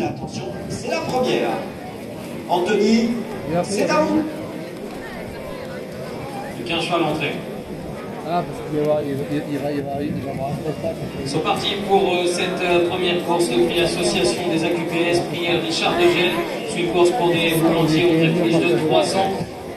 Là, attention, c'est la première. Anthony, c'est à vous. 15 chevaux à l'entrée. Ah, parce qu'il va avoir un spectacle. Ils sont partis pour cette première course de prix Association des AQPS, prix Richard de Gel. C'est une course pour des volontiers au prix de 300.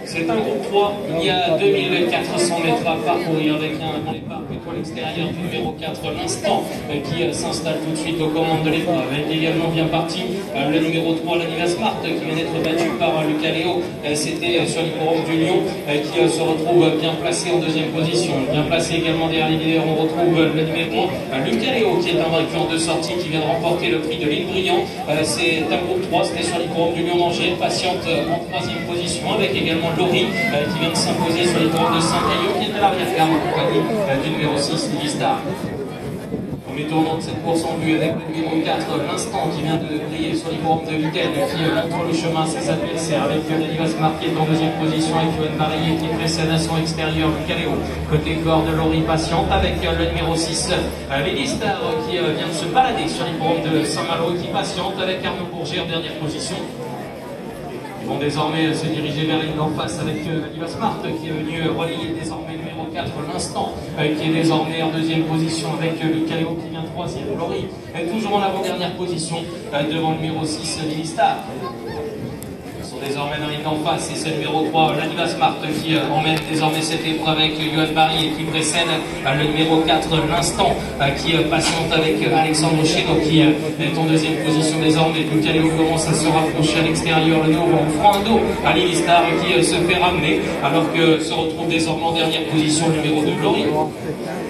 C'est un groupe 3, il y a 2400 mètres à parcourir avec un départ plutôt à l'extérieur du numéro 4, l'instant, qui s'installe tout de suite aux commandes de l'épreuve. Elle est également bien parti le numéro 3, l'Aniva Smart, qui vient d'être battu par Lucas Léo. C'était sur l'hippodrome du Lyon, qui se retrouve bien placé en deuxième position. Bien placé également derrière les leaders, on retrouve le numéro 1, Lucas Léo, qui est un vainqueur de sortie, qui vient de remporter le prix de l'île Brillant. C'est un groupe 3, c'était sur l'hippodrome du Lyon d'Angers, patiente en troisième position, avec également Laurie qui vient de s'imposer sur les couronnes de Saint-Caillou, qui est à l'arrière-garde en compagnie du numéro 6, Livistar. On met tournant de cette course en vue avec le numéro 4, l'instant, qui vient de briller sur les couronnes de Vitel, qui montre le chemin à ses adversaires, avec l'Aniva Smart qui est en deuxième position, avec Yoann Barillet qui précède à son extérieur, le Caléo. Côté corps de Laurie patiente, avec le numéro 6, Livistar, qui vient de se balader sur les couronnes de Saint-Malo, qui patiente, avec Arnaud Bourget en dernière position. Ils vont désormais se diriger vers l'île d'en face avec l'Aniva Smart qui est venu relayer désormais le numéro 4, l'instant, qui est désormais en deuxième position avec le Caléo qui vient troisième. Laurie est toujours en avant-dernière position devant le numéro 6, Livistar. Ils sont désormais dans l'île d'en face et c'est le numéro 3, l'Aniva Smart, qui emmène désormais cette épreuve avec Yoann Barillet qui précède le numéro 4, l'instant, qui patiente avec Alexandre Chéneau qui est en deuxième position désormais. Le Caléo commence à se rapprocher à l'extérieur, le nouveau Frando à Livistar qui se fait ramener alors que se retrouve désormais en dernière position le numéro 2, Laurie.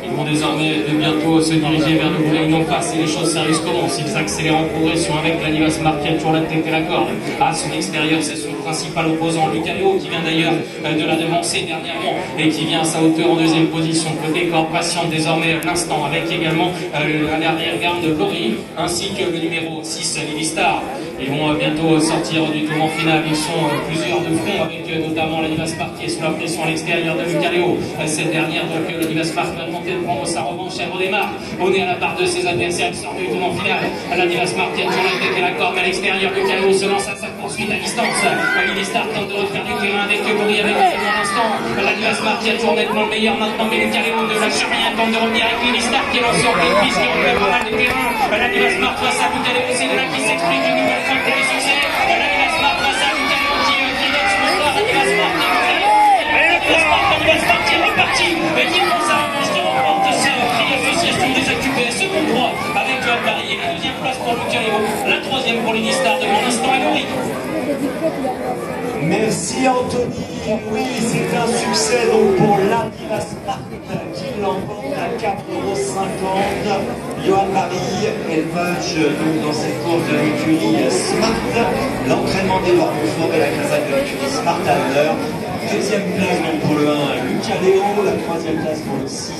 Ils vont désormais bientôt se diriger vers le play en face et les choses sérieuses commencent. Ils accélèrent en progression avec l'Aniva Smart qui a toujours la tête et la corde. À son extérieur, c'est son principal opposant, Lucas Léo, qui vient d'ailleurs de la devancer dernièrement et qui vient à sa hauteur en deuxième position. Côté corps patiente désormais l'instant avec également à l'arrière-garde Laurie ainsi que le numéro 6, Livistar. Ils vont bientôt sortir du tournant final. Ils sont plusieurs de front avec notamment l'Aniva Smart qui est sous la pression à l'extérieur de Lucas Léo. Cette dernière, donc l'Aniva Smart va tenter de prendre sa revanche. Elle redémarre au nez à la barre de ses adversaires. Elle sort du tournant final. L'Aniva Smart qui a toujours la tête et la corde, mais à l'extérieur, Lucas Léo se lance à sa poursuite à distance. Livistar tente de refaire du terrain avec Laurie avec un instant. L'Aniva Smart qui a toujours nettement le meilleur maintenant, mais Lucas Léo ne lâche rien. Tente de revenir avec Livistar qui est lancé en pleine piste, qui recule pas mal de terrain. L'Aniva Smart face à Lucas Léo, c'est là qui s'explique une nouvelle fois pour le succès. L'Aniva Smart face à Lucas Léo qui l'exploit. L'Aniva Smart qui est reparti et qui prend sa revanche, qui remporte ce prix Association des AQPS, second 3 avec Yoann Barillet. La deuxième place pour Lucas Léo, la troisième pour Livistar devant l'instant et Laurie. Merci Anthony. Oui, c'est un succès donc pour l'Aniva Smart qui l'emporte à 4,50 €. Yoann Barillet, élevage donc dans cette course de l'écurie Smart. L'entraînement des Bords et la caserne de l'écurie Smart à l'heure. Deuxième place donc pour le 1, Lucas Léo. La troisième place pour le 6,